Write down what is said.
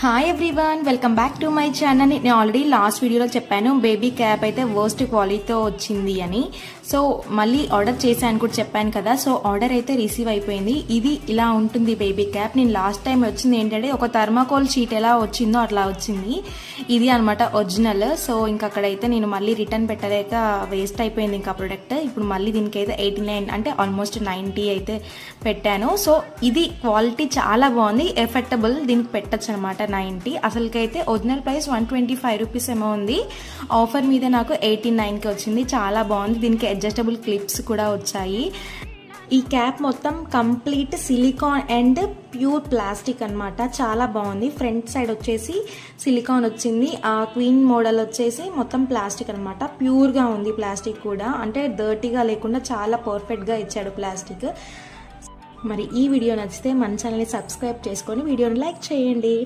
Hi everyone, welcome back to my channel. నేను already last వీడియోలో చెప్పాను బేబీ క్యాప్ అయితే వర్స్ట్ క్వాలిటీతో వచ్చింది అని. సో మళ్ళీ ఆర్డర్ చేశాను కూడా చెప్పాను కదా. సో ఆర్డర్ అయితే రిసీవ్ అయిపోయింది. ఇది ఇలా ఉంటుంది బేబీ క్యాప్. నేను లాస్ట్ టైం వచ్చింది ఏంటంటే ఒక థర్మాకోల్ షీట్ ఎలా వచ్చిందో అట్లా వచ్చింది. ఇది అనమాట ఒరిజినల్. సో ఇంకా అక్కడైతే నేను మళ్ళీ రిటర్న్ పెట్టలేక వేస్ట్ అయిపోయింది ఇంకా ప్రొడక్ట్. ఇప్పుడు మళ్ళీ దీనికైతే 89 అంటే ఆల్మోస్ట్ 90 అయితే పెట్టాను. సో ఇది క్వాలిటీ చాలా బాగుంది, ఎఫెక్టబుల్, దీనికి పెట్టచ్చు అనమాట 90. అసలుకైతే ఒరిజినల్ ప్రైస్ 125 రూపీస్ ఏమో ఉంది. ఆఫర్ మీద నాకు 89కి వచ్చింది. చాలా బాగుంది. దీనికి అడ్జస్టబుల్ క్లిప్స్ కూడా వచ్చాయి. ఈ క్యాప్ మొత్తం complete silicon and pure plastic అనమాట. చాలా బాగుంది. ఫ్రంట్ సైడ్ వచ్చేసి సిలికాన్ వచ్చింది. ఆ క్వీన్ మోడల్ వచ్చేసి మొత్తం ప్లాస్టిక్ అనమాట. ప్యూర్గా ఉంది ప్లాస్టిక్ కూడా, అంటే డర్టీగా లేకుండా చాలా పర్ఫెక్ట్గా ఇచ్చాడు ప్లాస్టిక్. మరి ఈ వీడియో నచ్చితే మన ఛానల్ని సబ్స్క్రైబ్ చేసుకొని వీడియోని లైక్ చేయండి.